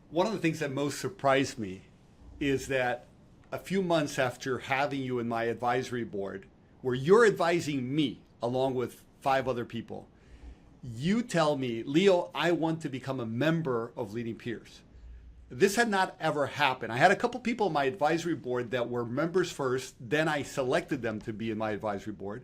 One of the things that most surprised me is that a few months after having you in my advisory board, where you're advising me along with five other people, you tell me, Leo, I want to become a member of Leading Peers. This had not ever happened. I had a couple people on my advisory board that were members first, then I selected them to be in my advisory board.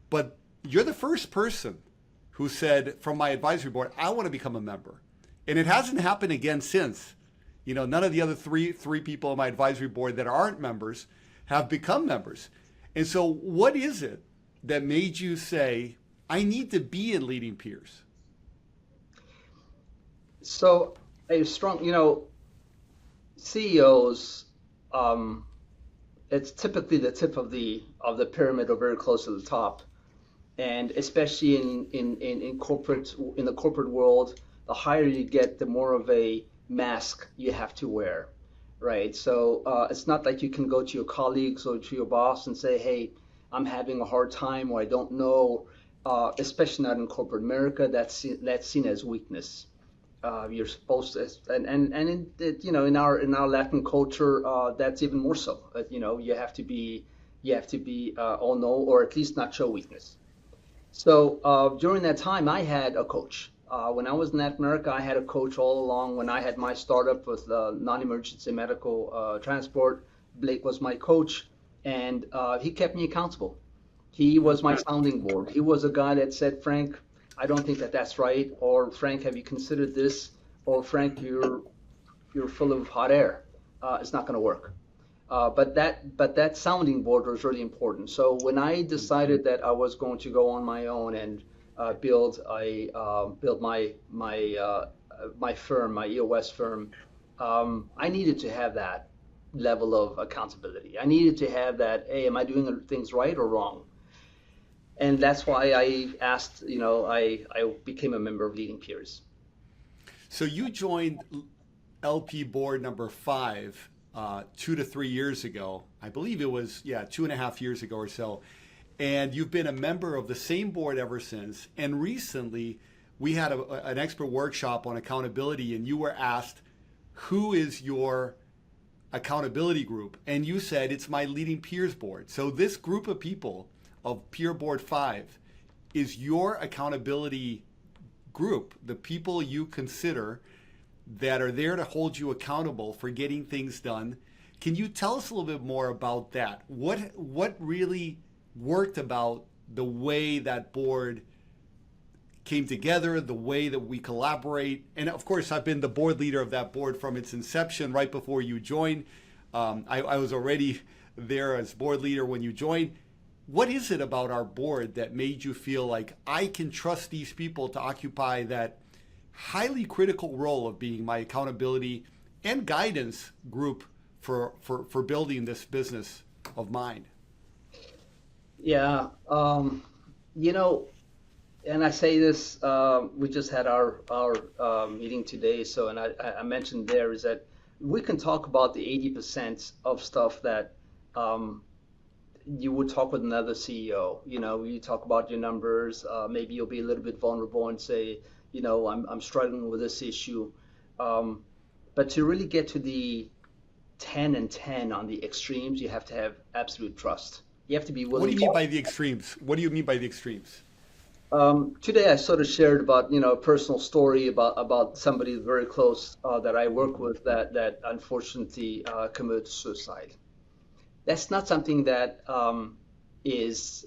But you're the first person who said from my advisory board, I want to become a member. And it hasn't happened again since. None of the other three people on my advisory board that aren't members have become members. And so what is it that made you say, I need to be in Leading Peers? So a strong, CEOs, it's typically the tip of the pyramid or very close to the top. And especially in corporate, in the corporate world, the higher you get, the more of a mask you have to wear, right? So it's not like you can go to your colleagues or to your boss and say, hey, I'm having a hard time or I don't know, especially not in corporate America. That's seen as weakness. You're supposed to, in our Latin culture, that's even more so. You have to be all know, or at least not show weakness. So during that time, I had a coach. When I was in Latin America, I had a coach all along. When I had my startup with non-emergency medical transport, Blake was my coach, and he kept me accountable. He was my sounding board. He was a guy that said, Frank, I don't think that that's right, or Frank, have you considered this, or Frank, you're full of hot air. It's not going to work. But that sounding board was really important. So when I decided that I was going to go on my own and build my firm, my EOS firm, I needed to have that level of accountability. I needed to have that, hey, am I doing things right or wrong? And that's why I asked, I became a member of Leading Peers. So you joined LP board number 5 2 to 3 years ago. I believe it was, 2.5 years ago or so. And you've been a member of the same board ever since. And recently, we had an expert workshop on accountability, and you were asked, who is your accountability group? And you said, it's my Leading Peers board. So this group of people of Peer Board 5 is your accountability group, the people you consider that are there to hold you accountable for getting things done. Can you tell us a little bit more about that? What really worked about the way that board came together, the way that we collaborate? And of course, I've been the board leader of that board from its inception, right before you joined. I was already there as board leader when you joined. What is it about our board that made you feel like I can trust these people to occupy that highly critical role of being my accountability and guidance group for building this business of mine? Yeah, and I say this, we just had our meeting today, so, and I mentioned there is that we can talk about the 80% of stuff that you would talk with another CEO. You talk about your numbers, maybe you'll be a little bit vulnerable and say, I'm struggling with this issue. But to really get to the 10 and 10 on the extremes, you have to have absolute trust. You have to be willing. What do you mean by the extremes? What do you mean by the extremes? Today I sort of shared about, a personal story about somebody very close that I work with that unfortunately committed suicide. That's not something that is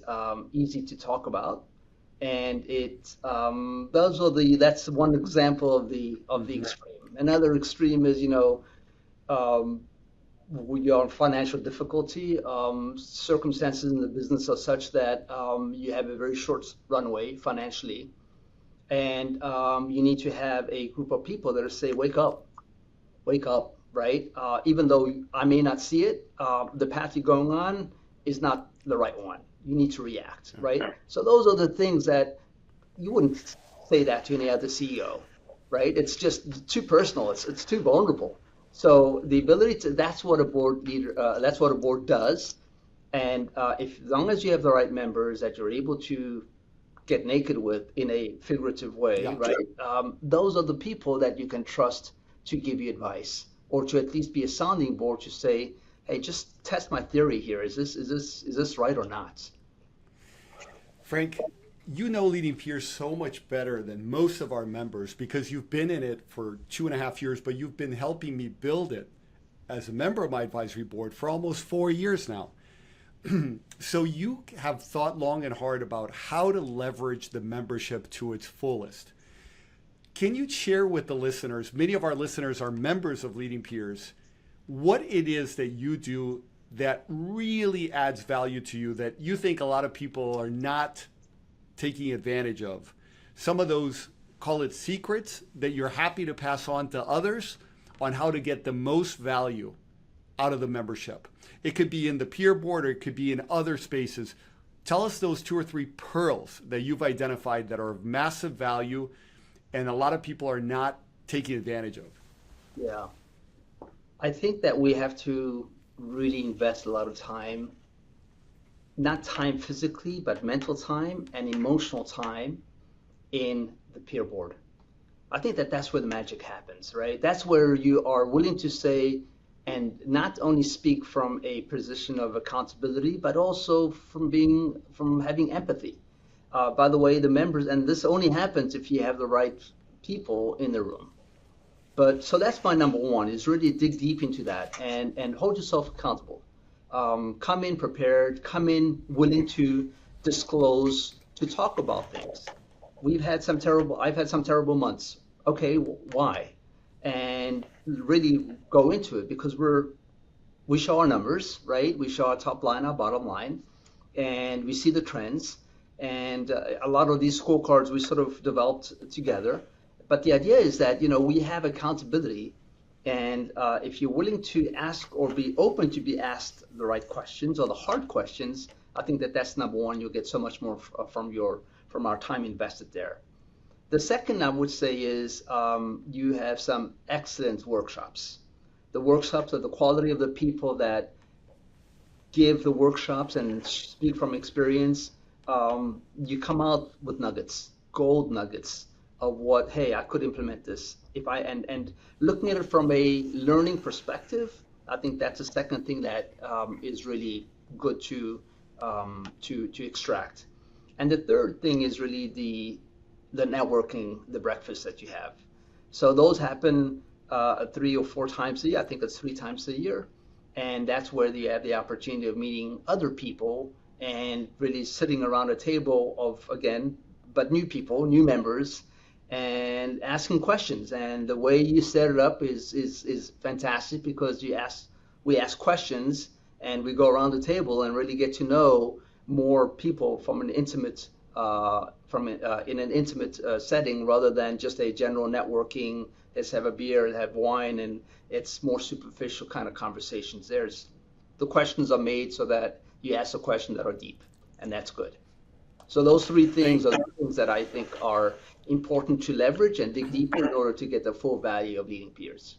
easy to talk about. And that's one example of the extreme. Another extreme is, we are in financial difficulty. Circumstances in the business are such that you have a very short runway financially, and you need to have a group of people that say, wake up, right? Even though I may not see it, the path you're going on is not the right one. You need to react, right? So those are the things that you wouldn't say that to any other CEO, right? It's just too personal. It's too vulnerable. So the ability to, that's what a board leader, that's what a board does. And as long as you have the right members that you're able to get naked with in a figurative way, right? Those are the people that you can trust to give you advice or to at least be a sounding board to say, hey, just test my theory here. Is this right or not? Frank, you know leading peers so much better than most of our members because you've been in it for 2.5 years, but you've been helping me build it as a member of my advisory board for almost 4 years now. So you have thought long and hard about how to leverage the membership to its fullest. Can you share with the listeners, many of our listeners are members of Leading Peers, what it is that you do that really adds value to you that you think a lot of people are not taking advantage of? Some of those, call it secrets, that you're happy to pass on to others on how to get the most value out of the membership. It could be in the peer board or it could be in other spaces. Tell us those 2 or 3 pearls that you've identified that are of massive value and a lot of people are not taking advantage of. Yeah. I think that we have to really invest a lot of time, not time physically, but mental time and emotional time in the peer board. I think that that's where the magic happens, right? That's where you are willing to say and not only speak from a position of accountability, but also from having empathy. By the way, the members, and this only happens if you have the right people in the room. But so that's my number one, is really dig deep into that and hold yourself accountable. Come in prepared, come in willing to disclose, to talk about things. I've had some terrible months. Okay, why? And really go into it because we show our numbers, right? We show our top line, our bottom line, and we see the trends. And a lot of these scorecards we sort of developed together. But the idea is that, we have accountability. And if you're willing to ask or be open to be asked the right questions or the hard questions, I think that that's number one. You'll get so much more from our time invested there. The second I would say is you have some excellent workshops. The workshops are the quality of the people that give the workshops and speak from experience. You come out with nuggets, gold nuggets of what, hey, I could implement this. And looking at it from a learning perspective, I think that's the second thing that is really good to extract. And the third thing is really the networking, the breakfast that you have. So those happen 3 or 4 times a year. I think it's 3 times a year. And that's where you have the opportunity of meeting other people and really sitting around a table of, again, but new people, new members, and asking questions. And the way you set it up is fantastic because we ask questions and we go around the table and really get to know more people from an intimate in an intimate setting rather than just a general networking. Let's have a beer, have wine, and it's more superficial kind of conversations. The questions are made so that you ask the questions that are deep, and that's good. So those 3 things are the things that I think are important to leverage and dig deep in order to get the full value of leading peers.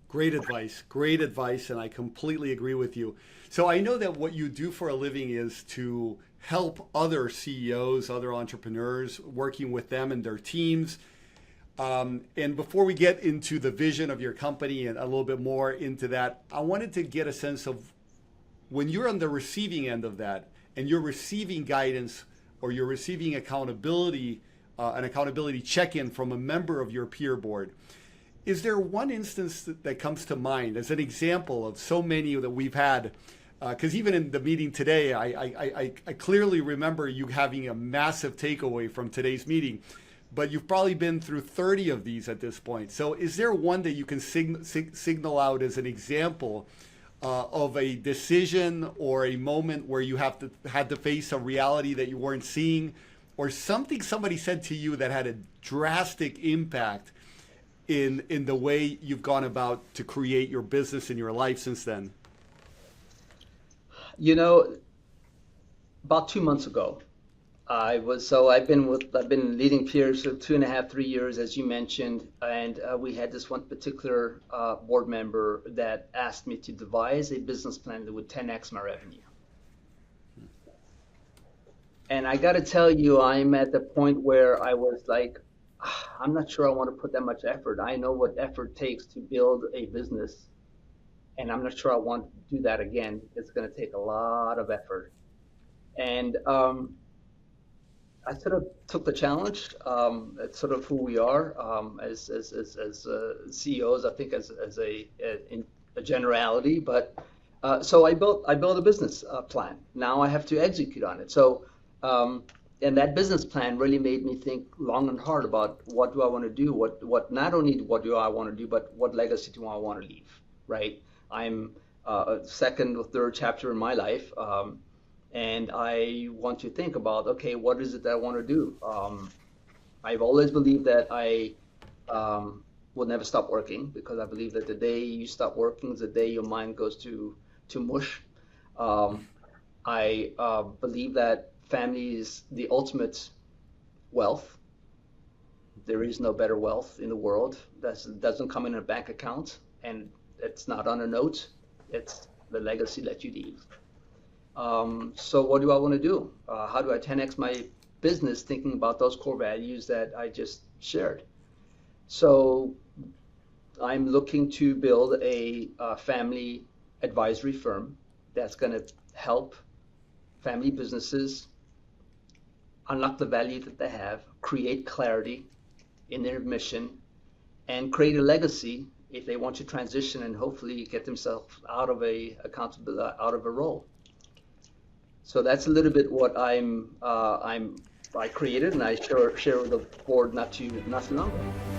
Great advice, and I completely agree with you. So I know that what you do for a living is to help other CEOs, other entrepreneurs, working with them and their teams. And before we get into the vision of your company and a little bit more into that, I wanted to get a sense of when you're on the receiving end of that and you're receiving guidance or you're receiving accountability, an accountability check-in from a member of your peer board. Is there one instance that comes to mind as an example of so many that we've had? Because even in the meeting today, I clearly remember you having a massive takeaway from today's meeting, but you've probably been through 30 of these at this point. So is there one that you can signal out as an example of a decision or a moment where you had to face a reality that you weren't seeing, or something somebody said to you that had a drastic impact in the way you've gone about to create your business and your life since then? About 2 months ago, I've been leading peers for 2.5, 3 years, as you mentioned, and we had this one particular board member that asked me to devise a business plan that would 10x my revenue. And I got to tell you, I'm at the point where I was like, I'm not sure I want to put that much effort. I know what effort takes to build a business, and I'm not sure I want to do that again. It's going to take a lot of effort. And I sort of took the challenge. It's sort of who we are as CEOs. I think in a generality, but so I built a business plan. Now I have to execute on it. So and that business plan really made me think long and hard about what do I want to do. What not only what do I want to do, but what legacy do I want to leave. Right. I'm second or third chapter in my life. And I want to think about, okay, what is it that I want to do? I've always believed that I will never stop working because I believe that the day you stop working is the day your mind goes to mush. Um, I believe that family is the ultimate wealth. There is no better wealth in the world. That doesn't come in a bank account, and it's not on a note. It's the legacy that you leave. So what do I want to do? How do I 10x my business thinking about those core values that I just shared? So I'm looking to build a family advisory firm that's going to help family businesses unlock the value that they have, create clarity in their mission, and create a legacy if they want to transition and hopefully get themselves out of out of a role. So that's a little bit what I created, and I share with the board not too long ago.